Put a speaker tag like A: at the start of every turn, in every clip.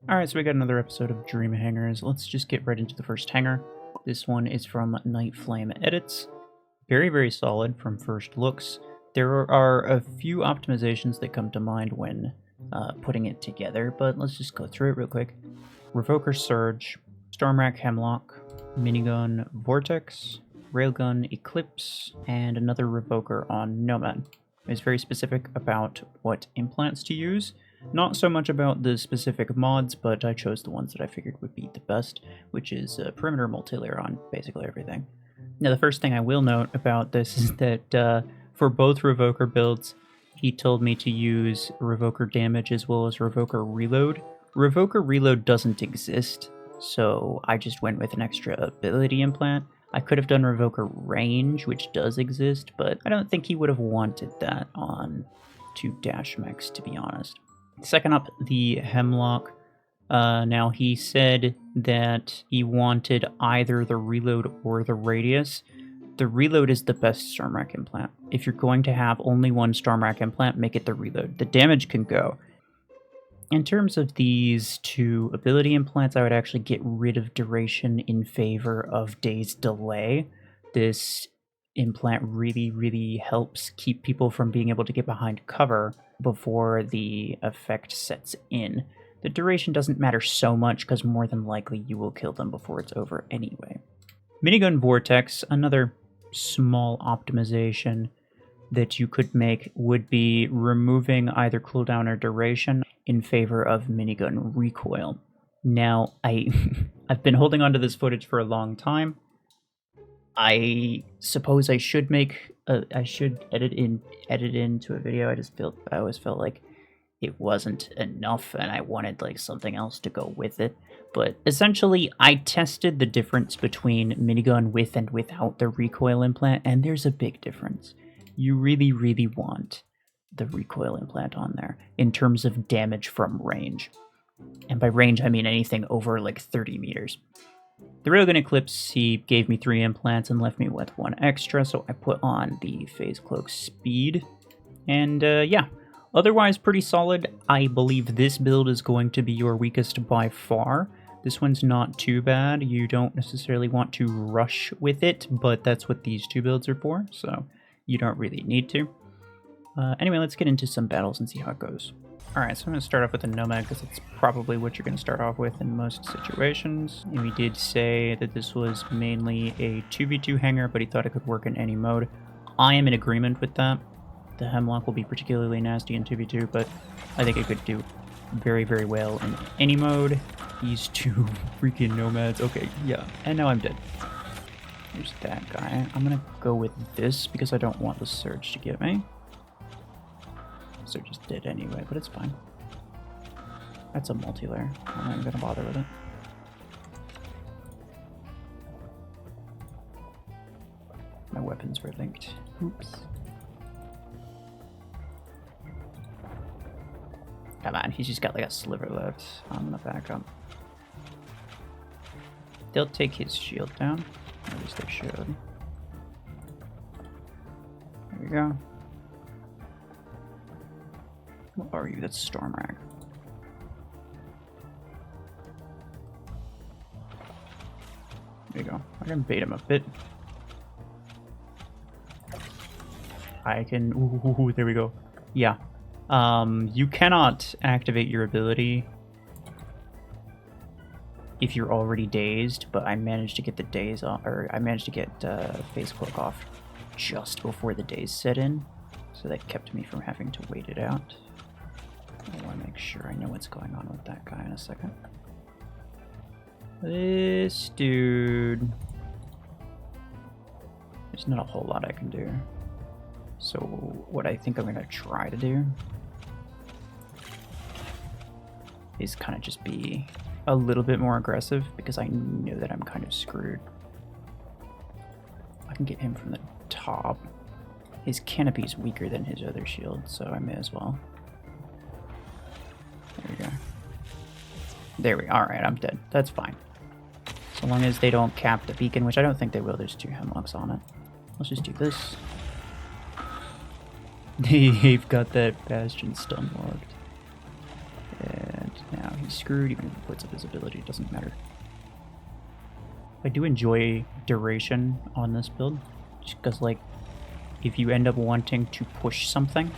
A: Alright, so we got another episode of Dream Hangars. Let's just get right into the first hangar. This one is from Night Flame Edits. Very, very solid from first looks. There are a few optimizations that come to mind when putting it together, but let's just go through it real quick. Revoker Surge, Stormrack Hemlock, Minigun Vortex, Railgun Eclipse, and another Revoker on Nomad. It's very specific about what implants to use. Not so much about the specific mods, but I chose the ones that I figured would be the best, which is perimeter multi-layer on basically everything. Now, the first thing I will note about this is that for both Revoker builds, he told me to use Revoker damage as well as Revoker reload. Revoker reload doesn't exist, so I just went with an extra ability implant. I could have done Revoker range, which does exist, but I don't think he would have wanted that on 2 dash mechs, to be honest. Second up, the Hemlock. Now, he said that he wanted either the reload or the radius. The reload is the best Stormrack implant. If you're going to have only one Stormrack implant, make it the reload. The damage can go. In terms of these two ability implants, I would actually get rid of duration in favor of days delay. This implant really, really helps keep people from being able to get behind cover before the effect sets in. The duration doesn't matter so much because more than likely you will kill them before it's over anyway. Minigun Vortex, another small optimization that you could make would be removing either cooldown or duration in favor of minigun recoil. Now, I've been holding on to this footage for a long time. I suppose I should edit into a video. I always felt like it wasn't enough and I wanted like something else to go with it. But essentially, I tested the difference between minigun with and without the recoil implant, and there's a big difference. You really, really want the recoil implant on there in terms of damage from range. And by range, I mean anything over like 30 meters. The Railgun Eclipse, he gave me 3 implants and left me with 1 extra, so I put on the Phase Cloak Speed. And yeah, otherwise pretty solid. I believe this build is going to be your weakest by far. This one's not too bad. You don't necessarily want to rush with it, but that's what these 2 builds are for, so you don't really need to. Anyway, let's get into some battles and see how it goes. Alright, so I'm going to start off with a Nomad because it's probably what you're going to start off with in most situations. And we did say that this was mainly a 2v2 hangar, but he thought it could work in any mode. I am in agreement with that. The Hemlock will be particularly nasty in 2v2, but I think it could do very, very well in any mode. These 2 freaking Nomads. Okay, yeah, and now I'm dead. There's that guy. I'm going to go with this because I don't want the Surge to get me. So just dead anyway, but it's fine. That's a multi-layer. I'm not even gonna bother with it. My weapons were linked. Oops. Come on, he's just got like a sliver left. I'm gonna back up. They'll take his shield down. At least they should. There we go. What are you? That's Stormrack. There you go. I can bait him a bit. I can... Ooh, there we go. Yeah. You cannot activate your ability if you're already dazed, but I managed to get the daze off, or I managed to get Phase Cloak off just before the daze set in, so that kept me from having to wait it out. I want to make sure I know what's going on with that guy in a second. This dude... There's not a whole lot I can do. So what I think I'm going to try to do is kind of just be a little bit more aggressive because I know that I'm kind of screwed. I can get him from the top. His canopy is weaker than his other shield, so I may as well. There we go. There we go. Alright, I'm dead. That's fine. So long as they don't cap the beacon, which I don't think they will. There's 2 Hemlocks on it. Let's just do this. They've got that Bastion stun locked. And now he's screwed. Even if he puts up his ability, it doesn't matter. I do enjoy duration on this build, just because, like, if you end up wanting to push something,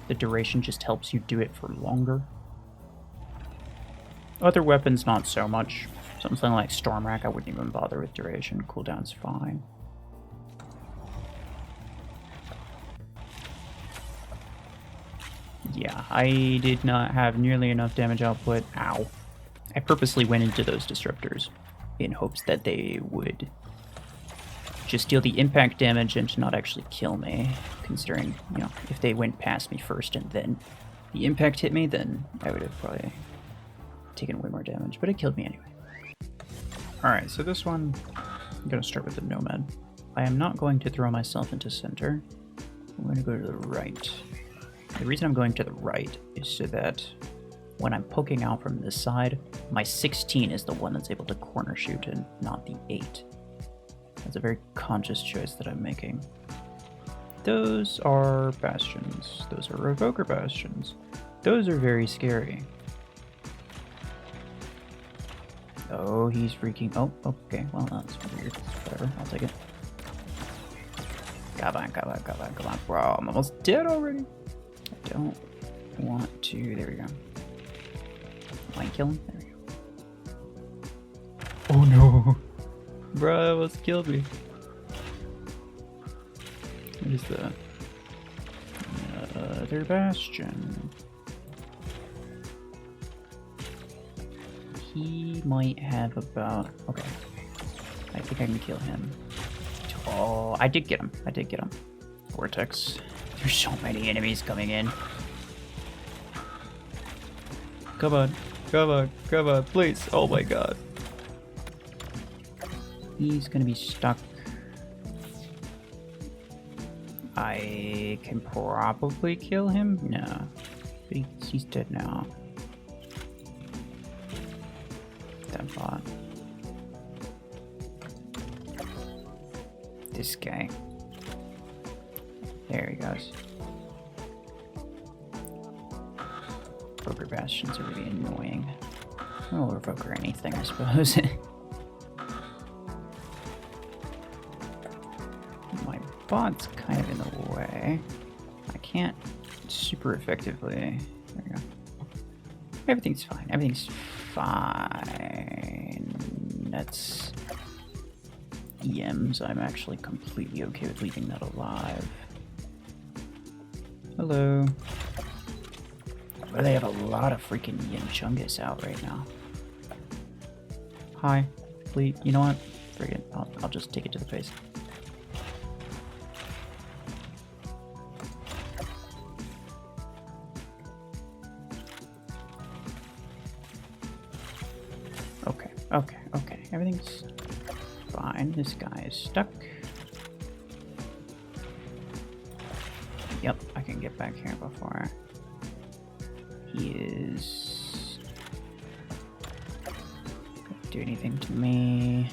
A: the duration just helps you do it for longer. Other weapons, not so much. Something like Storm Rack, I wouldn't even bother with duration. Cooldown's fine. Yeah, I did not have nearly enough damage output. Ow. I purposely went into those disruptors in hopes that they would just deal the impact damage and not actually kill me, considering, you know, if they went past me first and then the impact hit me, then I would have probably taken way more damage, but it killed me anyway. Alright, so this one, I'm going to start with the Nomad. I am not going to throw myself into center. I'm going to go to the right. The reason I'm going to the right is so that when I'm poking out from this side, my 16 is the one that's able to corner shoot and not the 8. That's a very conscious choice that I'm making. Those are bastions. Those are Revoker bastions. Those are very scary. Oh, he's freaking... Oh, okay. Well, that's weird. Whatever. I'll take it. Come on, come on, come on, come on. Bro, I'm almost dead already. I don't want to... There we go. Might kill him? There we go. Oh, no. Bro, that almost killed me. What is that? Another bastion. He might have about... Okay. I think I can kill him. Oh, I did get him. I did get him. Vortex. There's so many enemies coming in. Come on. Come on. Come on. Please. Oh my god. He's gonna be stuck. I can probably kill him? No. He's dead now. That bot. This guy. There he goes. Revoker bastions are really annoying. Oh, Revoker anything, I suppose. My bot's kind of in the way. I can't super effectively. There we go. Everything's fine. Everything's fine. That's EMs. I'm actually completely okay with leaving that alive. Hello. Well, they have a lot of freaking Yinchungus out right now. Hi. Please, you know what? Forget it. I'll just take it to the face. Okay. Everything's fine. This guy is stuck. Yep, I can get back here before he is gonna do anything to me.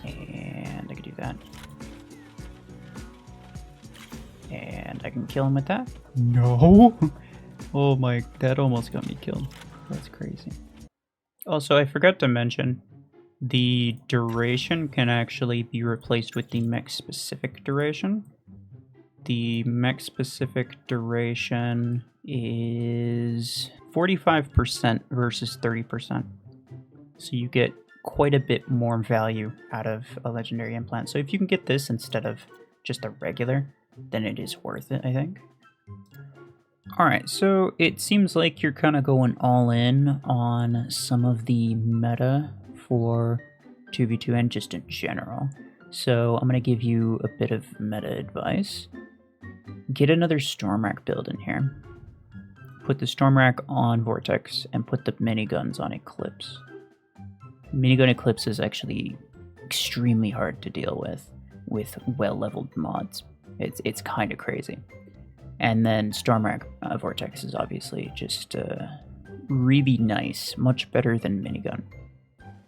A: And I can do that. And I can kill him with that. No! Oh my, that almost got me killed. That's crazy. Also, I forgot to mention, the duration can actually be replaced with the mech-specific duration. The mech-specific duration is 45% versus 30%. So you get quite a bit more value out of a legendary implant. So if you can get this instead of just a regular, then it is worth it, I think. Alright, so it seems like you're kind of going all in on some of the meta for 2v2 and just in general. So I'm going to give you a bit of meta advice. Get another Storm Rack build in here. Put the Storm Rack on Vortex and put the miniguns on Eclipse. Minigun Eclipse is actually extremely hard to deal with well-leveled mods. It's kind of crazy. And then Storm Rack Vortex is obviously just really nice, much better than Minigun.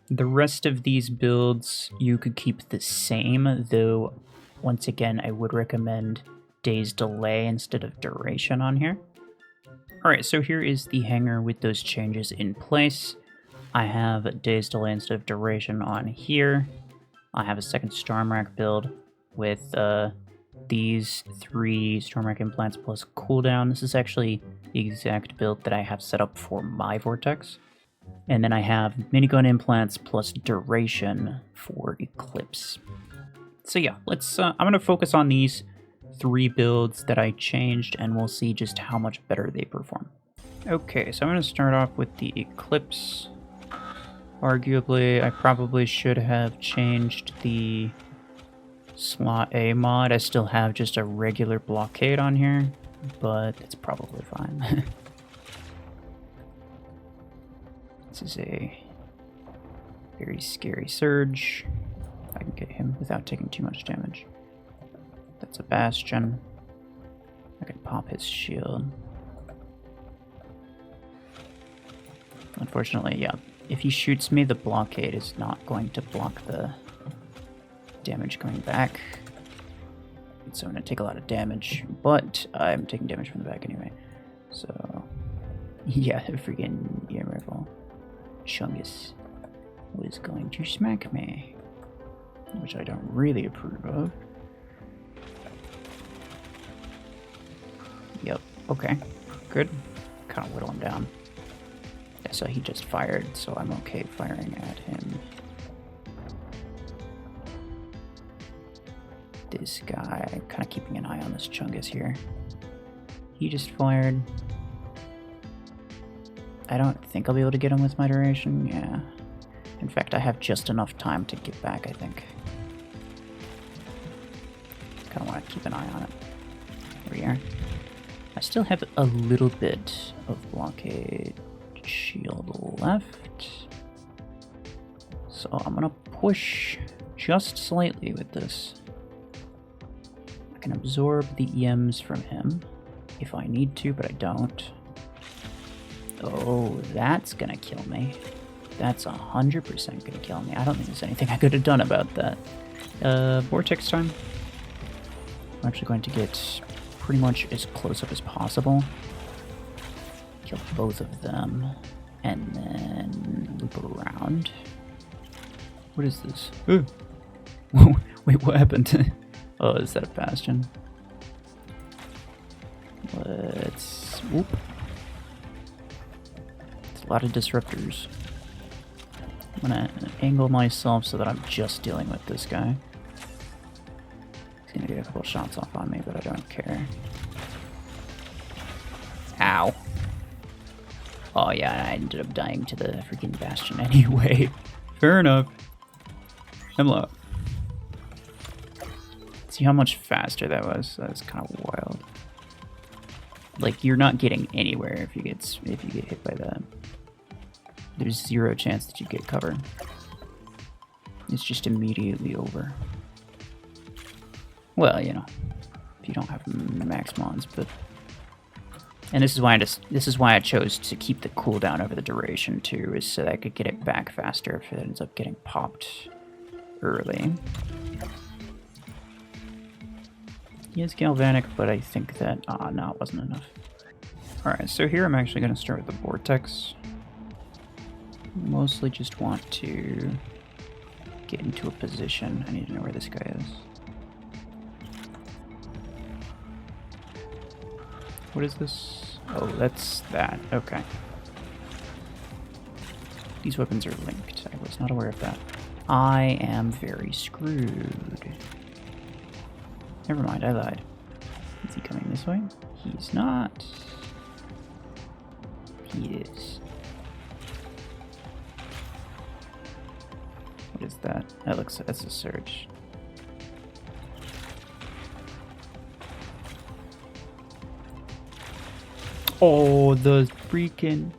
A: The rest of these builds you could keep the same, though once again I would recommend days delay instead of duration on here. Alright, so here is the hangar with those changes in place. I have days delay instead of duration on here. I have a second storm rack build with these 3 storm rack implants plus cooldown. This is actually the exact build that I have set up for my vortex. And then I have minigun implants plus duration for Eclipse. So yeah, let's. I'm gonna focus on these 3 builds that I changed, and we'll see just how much better they perform. Okay, so I'm gonna start off with the Eclipse. Arguably, I probably should have changed the slot A mod. I still have just a regular blockade on here, but it's probably fine. This is a very scary surge. I can get him without taking too much damage. That's a bastion. I can pop his shield. Unfortunately, yeah. If he shoots me, the blockade is not going to block the damage going back. So I'm going to take a lot of damage, but I'm taking damage from the back anyway. So, yeah, freaking rifle Chungus was going to smack me, which I don't really approve of. Yep, okay, good. Kind of whittle him down. Yeah, so he just fired, so I'm okay firing at him. This guy, kind of keeping an eye on this Chungus here. He just fired. I don't think I'll be able to get him with my duration, yeah. In fact, I have just enough time to get back, I think. Kind of want to keep an eye on it. Here we are. I still have a little bit of blockade shield left. So I'm going to push just slightly with this. I can absorb the EMs from him if I need to, but I don't. Oh, that's going to kill me. That's 100% going to kill me. I don't think there's anything I could have done about that. Vortex time. I'm actually going to get pretty much as close up as possible. Kill both of them. And then loop around. What is this? Ooh. Wait, what happened? Oh, is that a bastion? Let's... Whoop. It's a lot of disruptors. I'm gonna angle myself so that I'm just dealing with this guy. He's gonna get a couple shots off on me, but I don't care. Ow. Oh yeah, I ended up dying to the freaking bastion anyway. Fair enough. Hemlock. See how much faster that was? That was kind of wild. Like, you're not getting anywhere if you get hit by that. There's 0 chance that you get cover. It's just immediately over. Well, you know, if you don't have max mons, but... And this is why I chose to keep the cooldown over the duration too, is so that I could get it back faster if it ends up getting popped early. He is galvanic, but I think that no, it wasn't enough. Alright, so here I'm actually going to start with the vortex. Mostly just want to get into a position. I need to know where this guy is. What is this? Oh, that's that. Okay. These weapons are linked. I was not aware of that. I am very screwed. Never mind, I lied. Is he coming this way? He's not. He is. What is that? That looks, that's a surge. Oh, the freaking...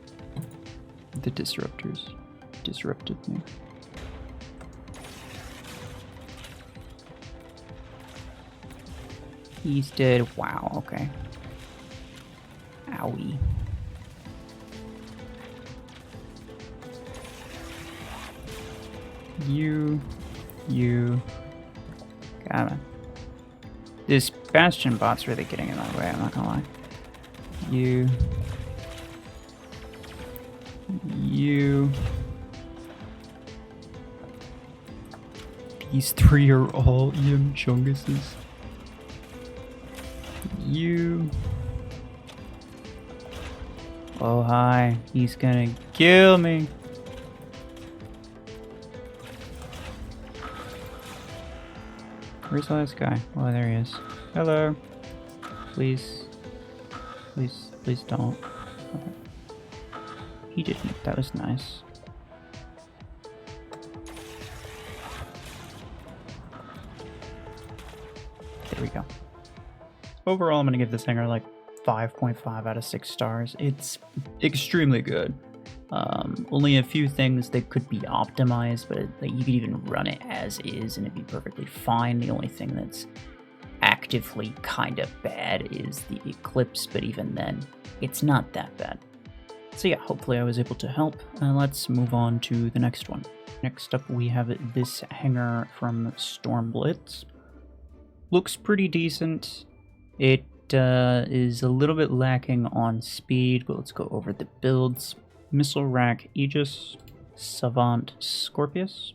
A: The disruptors disrupted me. He's dead. Wow, okay. Owie. You. Come on. This Bastion bot's really getting in my way, I'm not gonna lie. You. These three are all EM Chunguses. You. Oh, hi. He's gonna kill me. Where's the last guy? Oh, there he is. Hello. Please. Please don't. Okay. He didn't. That was nice. There we go. Overall, I'm going to give this hangar like 5.5 out of 6 stars. It's extremely good. Only a few things that could be optimized, but you could even run it as is and it'd be perfectly fine. The only thing that's actively kind of bad is the Eclipse, but even then, it's not that bad. So yeah, hopefully I was able to help. Let's move on to the next one. Next up, we have this hangar from Stormblitz. Looks pretty decent. It is a little bit lacking on speed, but let's go over the builds. Missile Rack Aegis, Savant Scorpius,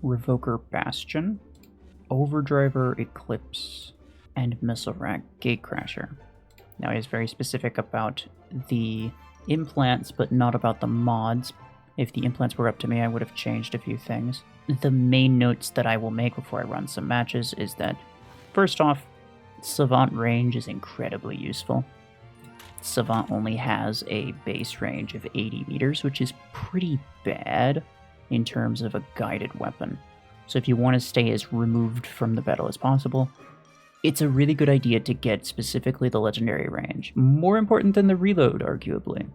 A: Revoker Bastion, Overdriver Eclipse, and Missile Rack Gatecrasher. Now he is very specific about the implants, but not about the mods. If the implants were up to me, I would have changed a few things. The main notes that I will make before I run some matches is that, first off, Savant range is incredibly useful. Savant only has a base range of 80 meters, which is pretty bad in terms of a guided weapon. So if you want to stay as removed from the battle as possible, it's a really good idea to get specifically the legendary range. More important than the reload, arguably.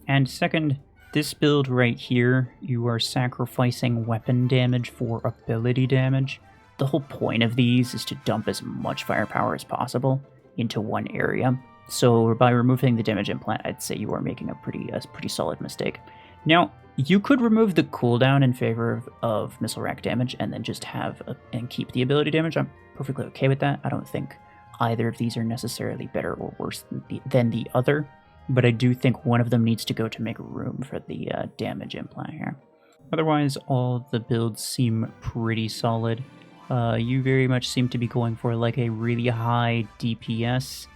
A: And second, this build right here, you are sacrificing weapon damage for ability damage. The whole point of these is to dump as much firepower as possible into one area. So by removing the damage implant, I'd say you are making a pretty solid mistake. Now, you could remove the cooldown in favor of missile rack damage and then just and keep the ability damage. I'm perfectly okay with that. I don't think either of these are necessarily better or worse than the other, but I do think one of them needs to go to make room for the damage implant here. Otherwise, all the builds seem pretty solid. You very much seem to be going for like a really high DPS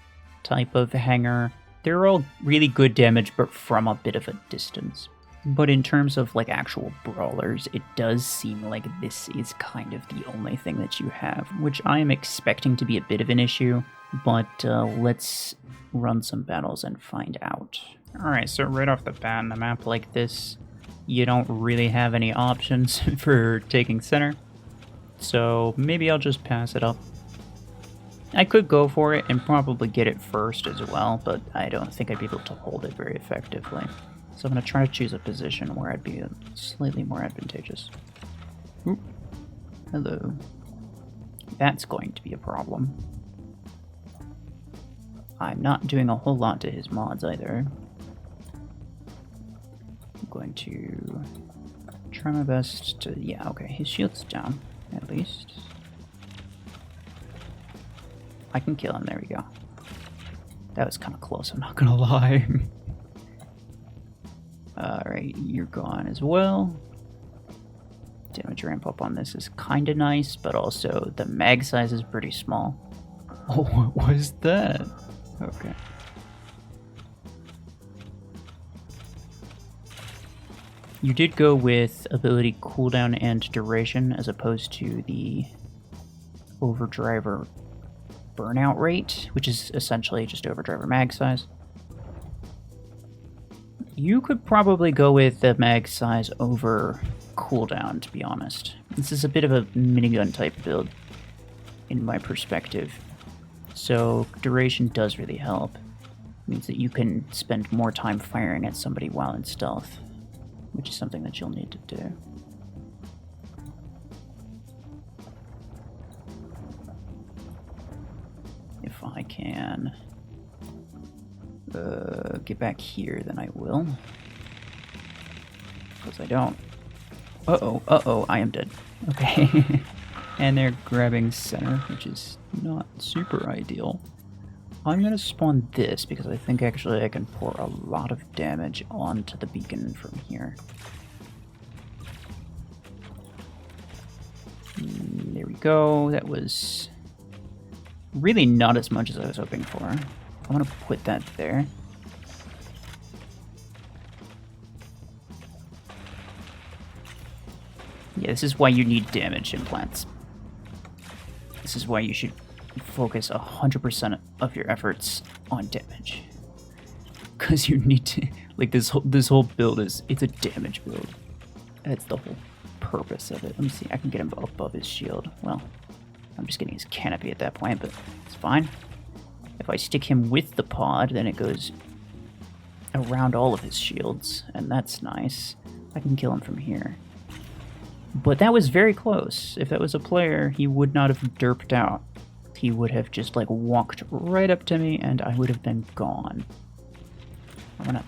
A: type of hangar. They're all really good damage, but from a bit of a distance. But in terms of like actual brawlers, it does seem like this is kind of the only thing that you have, which I am expecting to be a bit of an issue, but let's run some battles and find out. Alright, so right off the bat in a map like this, you don't really have any options for taking center, so maybe I'll just pass it up. I could go for it and probably get it first as well, but I don't think I'd be able to hold it very effectively. So I'm going to try to choose a position where I'd be slightly more advantageous. Oop. Hello. That's going to be a problem. I'm not doing a whole lot to his mods either. I'm going to try my best to... Yeah, okay, his shield's down, at least. I can kill him, there we go. That was kind of close, I'm not gonna lie. Alright, you're gone as well. Damage ramp up on this is kind of nice, but also the mag size is pretty small. Oh, what was that? Okay. You did go with ability cooldown and duration as opposed to the overdriver burnout rate, which is essentially just overdriver mag size. You could probably go with the mag size over cooldown, to be honest. This is a bit of a minigun type build, in my perspective. So duration does really help. It means that you can spend more time firing at somebody while in stealth, which is something that you'll need to do. If I can get back here, then I will. Because I don't. Uh-oh, I am dead. Okay. And they're grabbing center, which is not super ideal. I'm going to spawn this because I think actually I can pour a lot of damage onto the beacon from here. There we go. That was really not as much as I was hoping for. I want to put that there. Yeah, this is why you need damage implants. This is why you should focus 100% of your efforts on damage. Because you need to, like, this whole build it's a damage build. That's the whole purpose of it. Let me see, I can get him above his shield. Well, I'm just getting his canopy at that point, but it's fine. If I stick him with the pod, then it goes around all of his shields, and that's nice. I can kill him from here. But that was very close. If that was a player, he would not have derped out. He would have just, like, walked right up to me, and I would have been gone. I'm gonna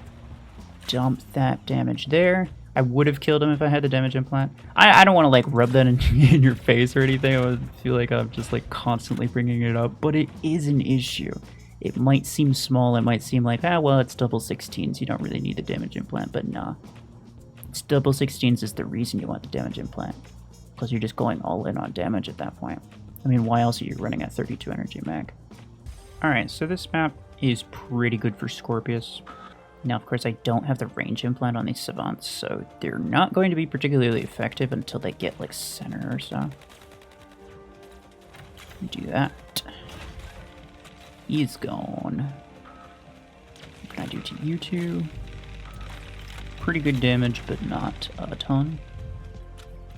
A: dump that damage there. I would have killed him if I had the damage implant. I don't want to, like, rub that in your face or anything. I would feel like I'm just, like, constantly bringing it up. But it is an issue. It might seem small. It might seem like, ah, well, it's double 16s. You don't really need the damage implant. But nah. It's double 16s is the reason you want the damage implant. Because you're just going all in on damage at that point. I mean, why else are you running at 32 energy mech? Alright, so this map is pretty good for Scorpius. Now, of course, I don't have the range implant on these savants, so they're not going to be particularly effective until they get, like, center or so. Do that. He's gone. What can I do to you two? Pretty good damage, but not a ton.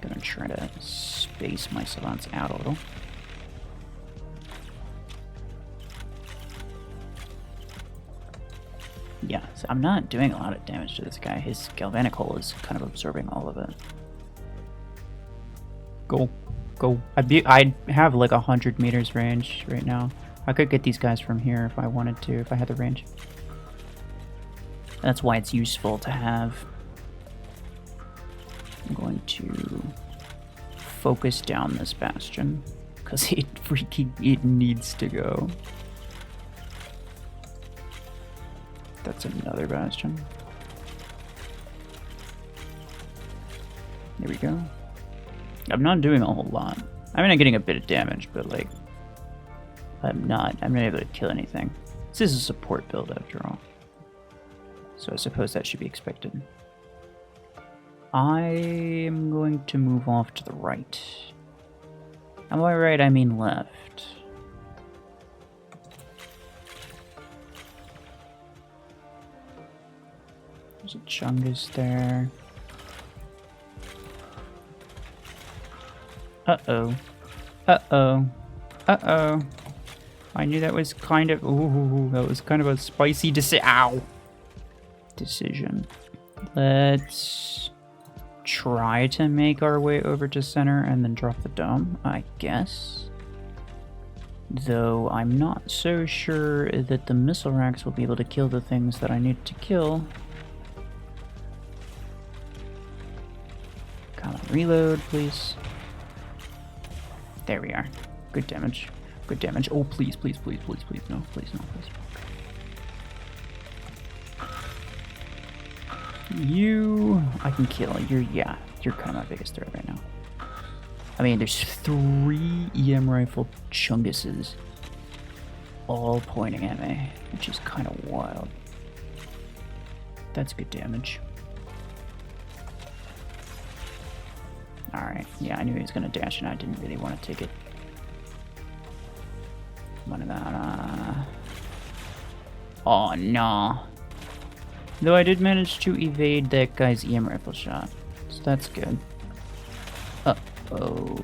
A: Gonna try to space my savants out a little. Yeah, so I'm not doing a lot of damage to this guy. His galvanic hull is kind of absorbing all of it. Go. Go. I have like 100 meters range right now. I could get these guys from here if I wanted to, if I had the range. That's why it's useful to have. I'm going to focus down this bastion because it needs to go. That's another bastion. There we go. I'm not doing a whole lot. I mean, I'm getting a bit of damage, but like, I'm not able to kill anything. This is a support build after all. So I suppose that should be expected. I am going to move off to the right. And by right, I mean left. There's a Chungus there. Uh-oh. Uh-oh. Uh-oh. I knew that was kind of... Ooh, that was kind of a spicy decision. Let's try to make our way over to center and then drop the dome, I guess. Though I'm not so sure that the missile racks will be able to kill the things that I need to kill. Come on, reload, please. There we are. Good damage. Good damage. Oh, please, please, please, please, please. No, please, no, please. You... I can kill. Yeah, you're kind of my biggest threat right now. I mean, there's 3 EM rifle chunguses all pointing at me, which is kind of wild. That's good damage. Alright, yeah, I knew he was going to dash and I didn't really want to take it. What about, oh, no. Though I did manage to evade that guy's EM rifle shot, so that's good. Uh-oh,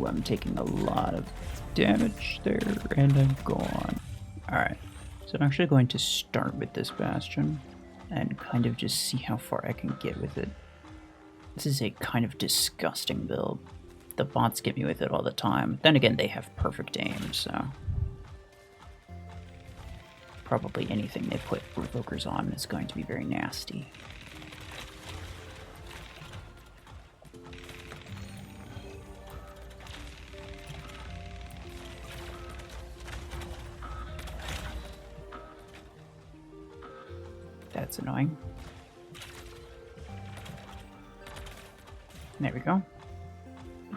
A: I'm taking a lot of damage there, and I'm gone. Alright, so I'm actually going to start with this bastion, and kind of just see how far I can get with it. This is a kind of disgusting build. The bots get me with it all the time. Then again, they have perfect aim, so... Probably anything they put Revokers on is going to be very nasty. That's annoying. There we go.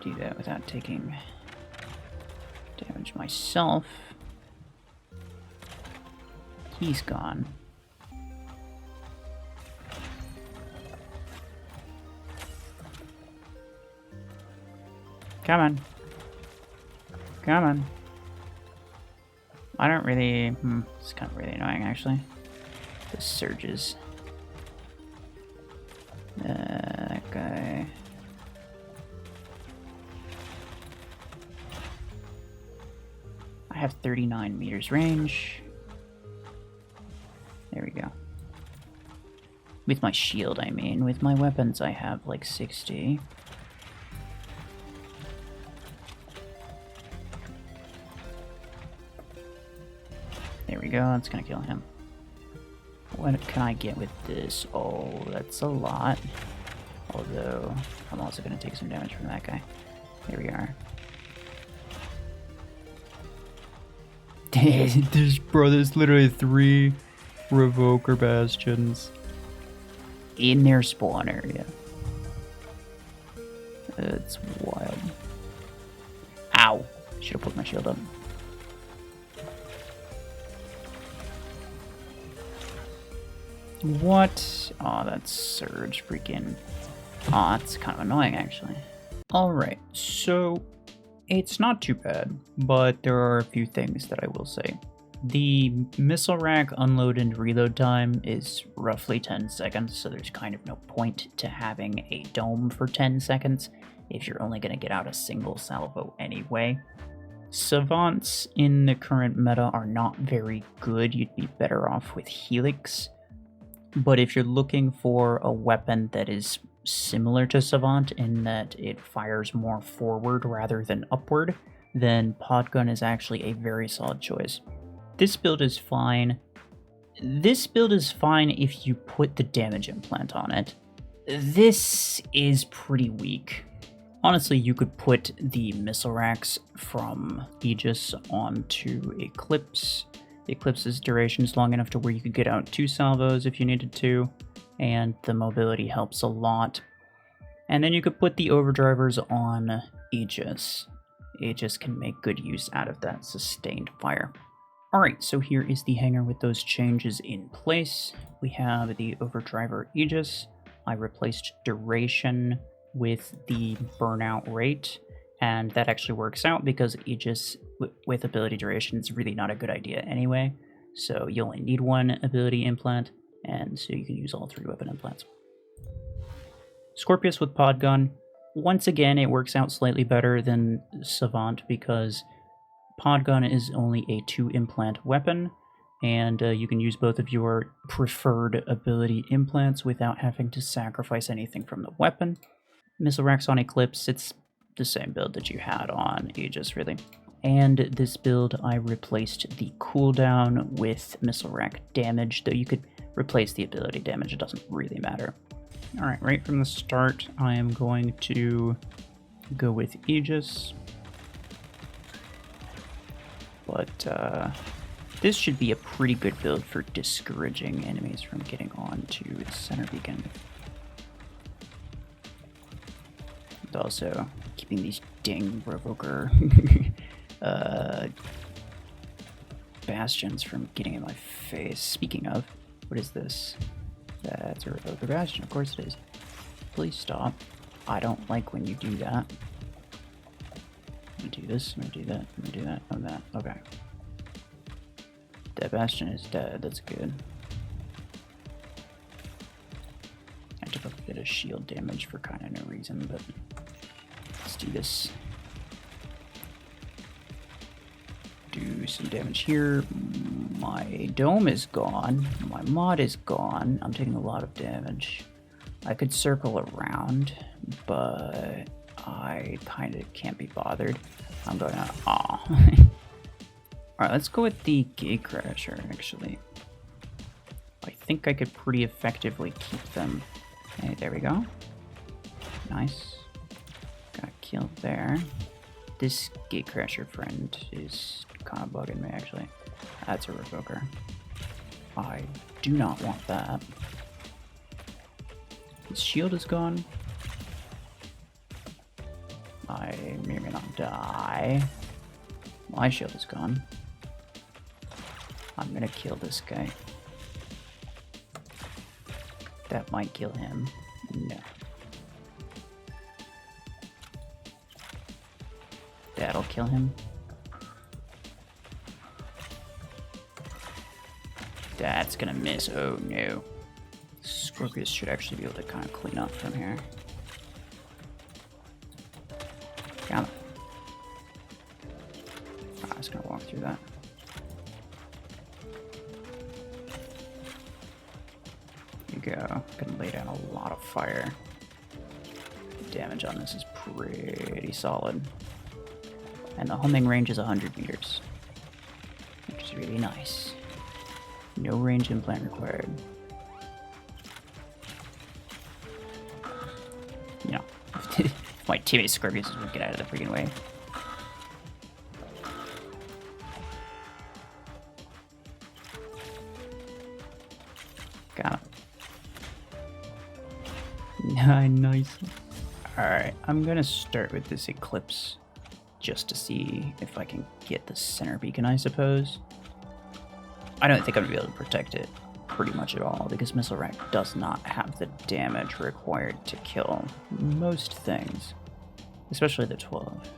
A: Do that without taking damage myself. He's gone. Come on. Come on. I don't really... it's kind of really annoying, actually. The surges. That guy... I have 39 meters range. There we go. With my shield, I mean. With my weapons, I have like 60. There we go, that's gonna kill him. What can I get with this? Oh, that's a lot. Although, I'm also gonna take some damage from that guy. Here we are. There's literally 3 Revoker Bastions in their spawn area. It's wild. Ow! Should have put my shield up. What? Oh, that's Surge freaking... Oh, that's kind of annoying, actually. Alright, so... It's not too bad, but there are a few things that I will say. The missile rack unload and reload time is roughly 10 seconds, so there's kind of no point to having a dome for 10 seconds if you're only going to get out a single salvo anyway. Savants in the current meta are not very good. You'd be better off with Helix. But if you're looking for a weapon that is similar to Savant in that it fires more forward rather than upward, then Podgun is actually a very solid choice. This build is fine. This build is fine if you put the damage implant on it. This is pretty weak. Honestly, you could put the missile racks from Aegis onto Eclipse. The Eclipse's duration is long enough to where you could get out 2 salvos if you needed to, and the mobility helps a lot. And then you could put the overdrivers on Aegis. Aegis can make good use out of that sustained fire. Alright, so here is the hangar with those changes in place. We have the overdriver Aegis. I replaced duration with the burnout rate, and that actually works out because Aegis with ability duration is really not a good idea anyway. So you only need 1 ability implant, and so you can use all 3 weapon implants. Scorpius with Podgun. Once again, it works out slightly better than Savant because Podgun is only a 2 implant weapon, and you can use both of your preferred ability implants without having to sacrifice anything from the weapon. Missile racks on Eclipse, it's the same build that you had on Aegis, really. And this build, I replaced the cooldown with missile rack damage, though you could replace the ability damage, it doesn't really matter. Alright, right from the start, I am going to go with Aegis. But this should be a pretty good build for discouraging enemies from getting onto the center beacon. And also keeping these dang Revoker bastions from getting in my face. Speaking of, what is this? That's a Revoker bastion, of course it is. Please stop. I don't like when you do that. Let me do this, let me do that, let me do that, and that. Okay. That bastion is dead, that's good. I took a bit of shield damage for kind of no reason, but let's do this. Do some damage here. My dome is gone. My mod is gone. I'm taking a lot of damage. I could circle around, but I kind of can't be bothered. I'm going to... Aw. Alright, let's go with the Gatecrasher, actually. I think I could pretty effectively keep them. Hey, there we go. Nice. Got killed there. This Gatecrasher friend is kind of bugging me, actually. That's a Revoker. I do not want that. His shield is gone. I may or may not die. My shield is gone. I'm gonna kill this guy. That might kill him. No. That'll kill him. That's gonna miss. Oh no. Scorpius should actually be able to kind of clean up from here. Got him. I was gonna walk through that. There you go. Gonna lay down a lot of fire. The damage on this is pretty solid. And the homing range is 100 meters. Which is really nice. No range implant required. You know, if my teammate Scorpius would get out of the freaking way. Got him. Nice. Alright, I'm gonna start with this Eclipse just to see if I can get the center beacon, I suppose. I don't think I'm gonna be able to protect it pretty much at all because Missile Rack does not have the damage required to kill most things, especially the 12.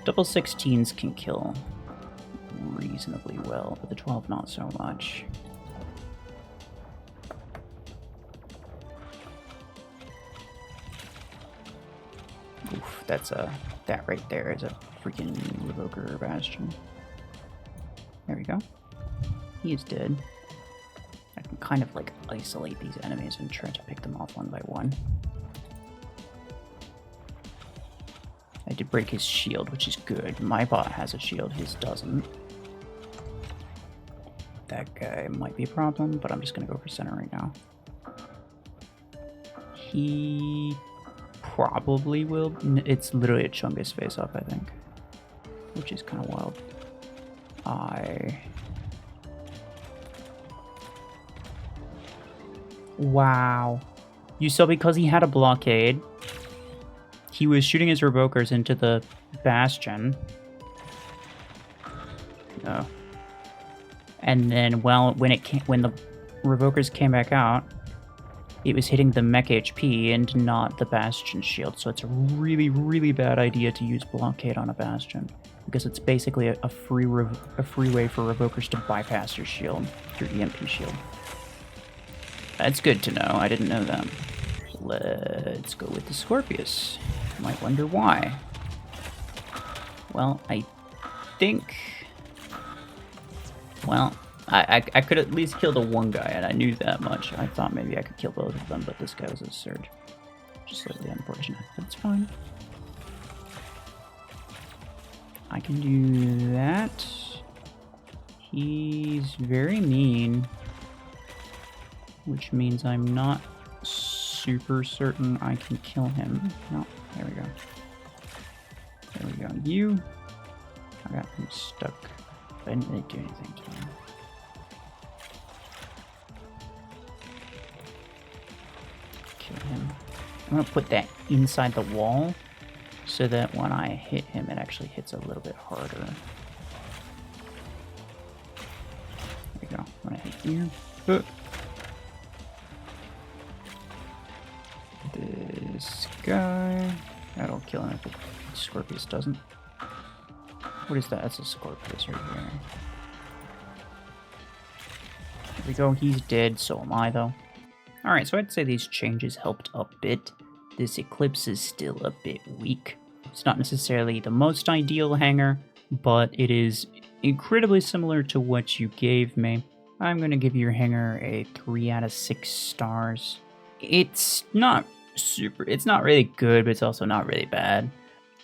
A: Double 16s can kill reasonably well, but the 12 not so much. Oof, that right there is a freaking Revoker Bastion. There we go. He is dead. I can kind of like isolate these enemies and try to pick them off one by one. I did break his shield, which is good. My bot has a shield, his doesn't. That guy might be a problem, but I'm just gonna go for center right now. He probably will. It's literally a Chungus face-off, I think. Which is kind of wild. Wow. You saw because he had a blockade, he was shooting his Revokers into the Bastion. No. And then, well, when the Revokers came back out, it was hitting the Mech HP and not the Bastion shield. So it's a really, really bad idea to use blockade on a Bastion because it's basically a free way for Revokers to bypass your shield, your EMP shield. That's good to know. I didn't know that. Let's go with the Scorpius. You might wonder why. Well, I think... Well, I could at least kill the one guy, and I knew that much. I thought maybe I could kill both of them, but this guy was a surge. Just slightly unfortunate, but it's fine. I can do that. He's very mean, which means I'm not super certain I can kill him. No, there we go. There we go. You. I got him stuck. I didn't really do anything to him. Kill him. I'm gonna put that inside the wall so that when I hit him, it actually hits a little bit harder. There we go. When I hit you. This guy. That'll kill him if the Scorpius doesn't. What is that? That's a Scorpius right here. There we go. He's dead. So am I, though. Alright, so I'd say these changes helped a bit. This Eclipse is still a bit weak. It's not necessarily the most ideal hanger, but it is incredibly similar to what you gave me. I'm going to give your hanger a 3 out of 6 stars. It's not really good, but it's also not really bad.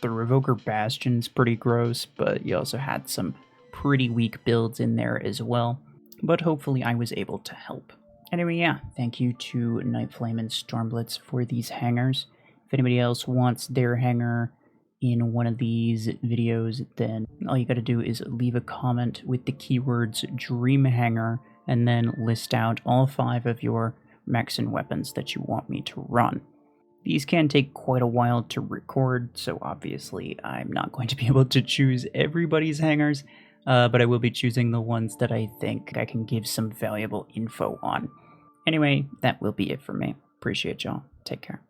A: The Revoker Bastion's pretty gross, but you also had some pretty weak builds in there as well. But hopefully I was able to help. Anyway, yeah, thank you to Nightflame and Stormblitz for these hangers. If anybody else wants their hanger in one of these videos, then all you gotta do is leave a comment with the keywords Dream Hanger and then list out all 5 of your mechs and weapons that you want me to run. These can take quite a while to record, so obviously I'm not going to be able to choose everybody's hangars, but I will be choosing the ones that I think I can give some valuable info on. Anyway, that will be it for me. Appreciate y'all. Take care.